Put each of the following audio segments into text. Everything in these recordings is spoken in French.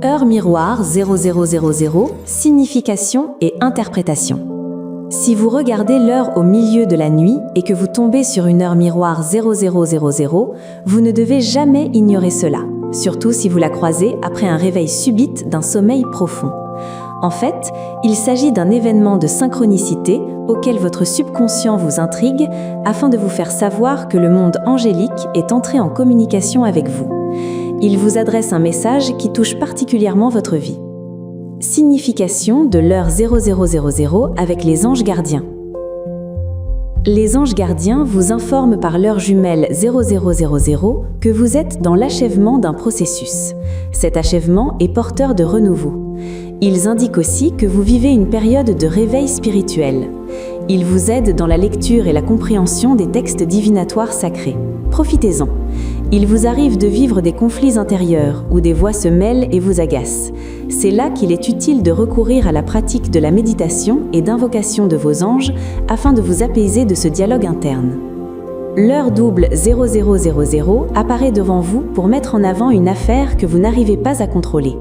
Heure miroir 0000, signification et interprétation. Si vous regardez l'heure au milieu de la nuit et que vous tombez sur une heure miroir 0000, vous ne devez jamais ignorer cela, surtout si vous la croisez après un réveil subit d'un sommeil profond. En fait, il s'agit d'un événement de synchronicité auquel votre subconscient vous intrigue afin de vous faire savoir que le monde angélique est entré en communication avec vous. Il vous adresse un message qui touche particulièrement votre vie. Signification de l'heure 0000 avec les anges gardiens. Les anges gardiens vous informent par l'heure jumelle 0000 que vous êtes dans l'achèvement d'un processus. Cet achèvement est porteur de renouveau. Ils indiquent aussi que vous vivez une période de réveil spirituel. Ils vous aident dans la lecture et la compréhension des textes divinatoires sacrés. Profitez-en. Il vous arrive de vivre des conflits intérieurs où des voix se mêlent et vous agacent. C'est là qu'il est utile de recourir à la pratique de la méditation et d'invocation de vos anges afin de vous apaiser de ce dialogue interne. L'heure double 0000 apparaît devant vous pour mettre en avant une affaire que vous n'arrivez pas à contrôler.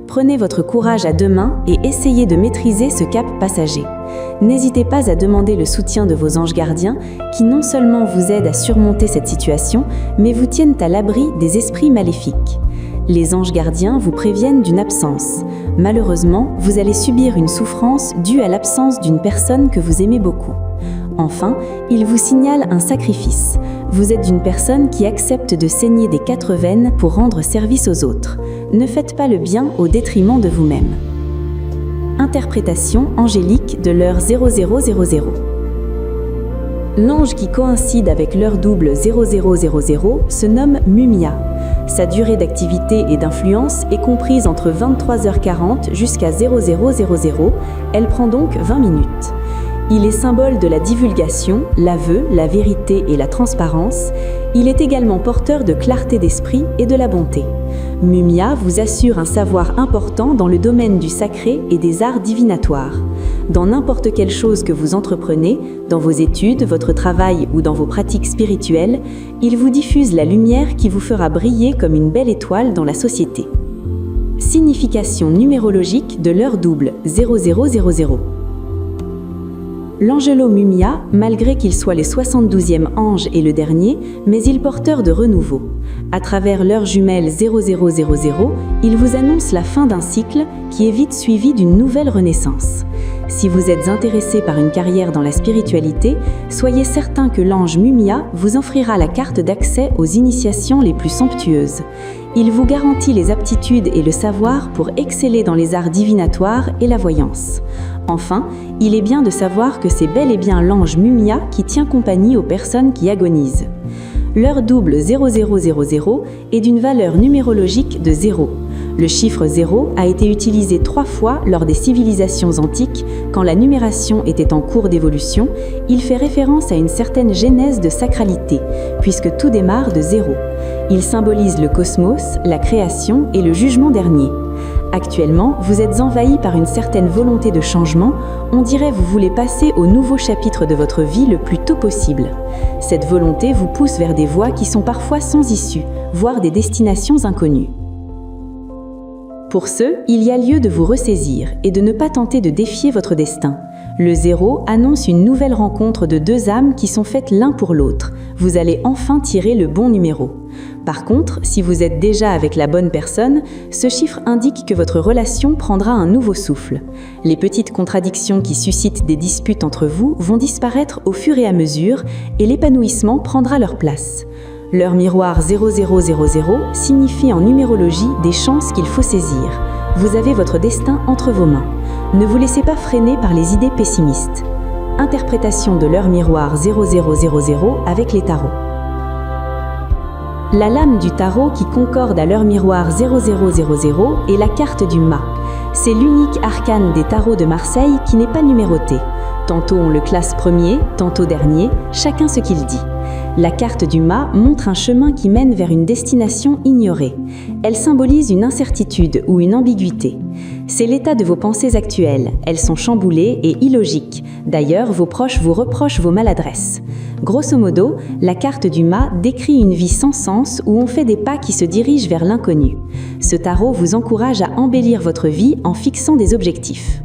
Prenez votre courage à deux mains et essayez de maîtriser ce cap passager. N'hésitez pas à demander le soutien de vos anges gardiens qui non seulement vous aident à surmonter cette situation, mais vous tiennent à l'abri des esprits maléfiques. Les anges gardiens vous préviennent d'une absence. Malheureusement, vous allez subir une souffrance due à l'absence d'une personne que vous aimez beaucoup. Enfin, ils vous signalent un sacrifice. Vous êtes une personne qui accepte de saigner des 4 veines pour rendre service aux autres. Ne faites pas le bien au détriment de vous-même. Interprétation angélique de l'heure 0000. L'ange qui coïncide avec l'heure double 0000 se nomme Mumia. Sa durée d'activité et d'influence est comprise entre 23h40 jusqu'à 0000. Elle prend donc 20 minutes. Il est symbole de la divulgation, l'aveu, la vérité et la transparence. Il est également porteur de clarté d'esprit et de la bonté. Mumia vous assure un savoir important dans le domaine du sacré et des arts divinatoires. Dans n'importe quelle chose que vous entreprenez, dans vos études, votre travail ou dans vos pratiques spirituelles, il vous diffuse la lumière qui vous fera briller comme une belle étoile dans la société. Signification numérologique de l'heure double 0000. L'Angelo Mumia, malgré qu'il soit le 72e ange et le dernier, mais il porteur de renouveau. À travers l'heure jumelle 0000, il vous annonce la fin d'un cycle qui est vite suivi d'une nouvelle renaissance. Si vous êtes intéressé par une carrière dans la spiritualité, soyez certain que l'ange Mumia vous offrira la carte d'accès aux initiations les plus somptueuses. Il vous garantit les aptitudes et le savoir pour exceller dans les arts divinatoires et la voyance. Enfin, il est bien de savoir que c'est bel et bien l'ange Mumia qui tient compagnie aux personnes qui agonisent. L'heure double 0000 est d'une valeur numérologique de 0. Le chiffre 0 a été utilisé 3 fois lors des civilisations antiques quand la numération était en cours d'évolution. Il fait référence à une certaine genèse de sacralité, puisque tout démarre de 0. Il symbolise le cosmos, la création et le jugement dernier. Actuellement, vous êtes envahi par une certaine volonté de changement, on dirait vous voulez passer au nouveau chapitre de votre vie le plus tôt possible. Cette volonté vous pousse vers des voies qui sont parfois sans issue, voire des destinations inconnues. Pour ce, il y a lieu de vous ressaisir et de ne pas tenter de défier votre destin. Le 0 annonce une nouvelle rencontre de 2 âmes qui sont faites l'un pour l'autre. Vous allez enfin tirer le bon numéro. Par contre, si vous êtes déjà avec la bonne personne, ce chiffre indique que votre relation prendra un nouveau souffle. Les petites contradictions qui suscitent des disputes entre vous vont disparaître au fur et à mesure et l'épanouissement prendra leur place. L'heure miroir 0000 signifie en numérologie des chances qu'il faut saisir. Vous avez votre destin entre vos mains. Ne vous laissez pas freiner par les idées pessimistes. Interprétation de l'heure miroir 0000 avec les tarots. La lame du tarot qui concorde à l'heure miroir 0000 est la carte du mât. C'est l'unique arcane des tarots de Marseille qui n'est pas numéroté. Tantôt on le classe premier, tantôt dernier, chacun ce qu'il dit. La carte du mât montre un chemin qui mène vers une destination ignorée. Elle symbolise une incertitude ou une ambiguïté. C'est l'état de vos pensées actuelles. Elles sont chamboulées et illogiques. D'ailleurs, vos proches vous reprochent vos maladresses. Grosso modo, la carte du mât décrit une vie sans sens où on fait des pas qui se dirigent vers l'inconnu. Ce tarot vous encourage à embellir votre vie en fixant des objectifs.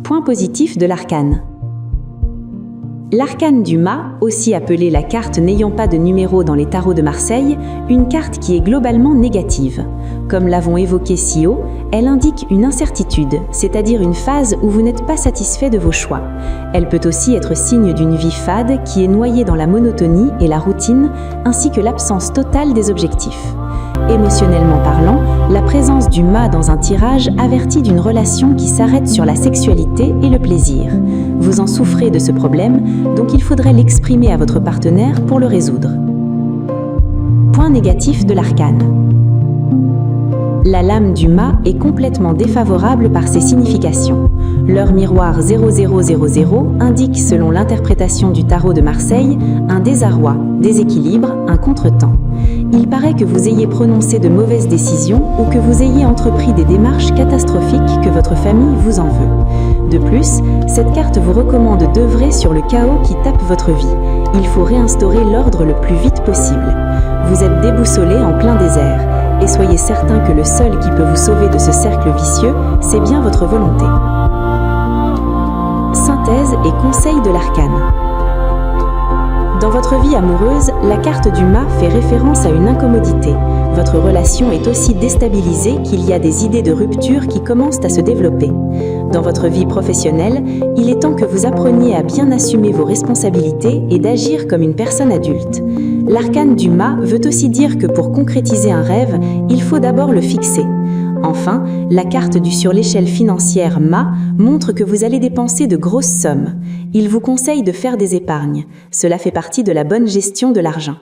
Point positif de l'arcane. L'arcane du mât, aussi appelée la carte n'ayant pas de numéro dans les tarots de Marseille, une carte qui est globalement négative. Comme l'avons évoqué si haut, elle indique une incertitude, c'est-à-dire une phase où vous n'êtes pas satisfait de vos choix. Elle peut aussi être signe d'une vie fade qui est noyée dans la monotonie et la routine, ainsi que l'absence totale des objectifs. Émotionnellement parlant, la présence du mât dans un tirage avertit d'une relation qui s'arrête sur la sexualité et le plaisir. Vous en souffrez de ce problème, donc il faudrait l'exprimer à votre partenaire pour le résoudre. Point négatif de l'arcane. La lame du mât est complètement défavorable par ses significations. L'heure miroir 0000 indique, selon l'interprétation du tarot de Marseille, un désarroi, déséquilibre, un contretemps. Il paraît que vous ayez prononcé de mauvaises décisions ou que vous ayez entrepris des démarches catastrophiques que votre famille vous en veut. De plus, cette carte vous recommande d'œuvrer sur le chaos qui tape votre vie. Il faut réinstaurer l'ordre le plus vite possible. Vous êtes déboussolé en plein désert. Et soyez certain que le seul qui peut vous sauver de ce cercle vicieux, c'est bien votre volonté. Synthèse et conseils de l'arcane. Dans votre vie amoureuse, la carte du mât fait référence à une incommodité. Votre relation est aussi déstabilisée qu'il y a des idées de rupture qui commencent à se développer. Dans votre vie professionnelle, il est temps que vous appreniez à bien assumer vos responsabilités et d'agir comme une personne adulte. L'arcane du mât veut aussi dire que pour concrétiser un rêve, il faut d'abord le fixer. Enfin, la carte du sur l'échelle financière mât montre que vous allez dépenser de grosses sommes. Il vous conseille de faire des épargnes. Cela fait partie de la bonne gestion de l'argent.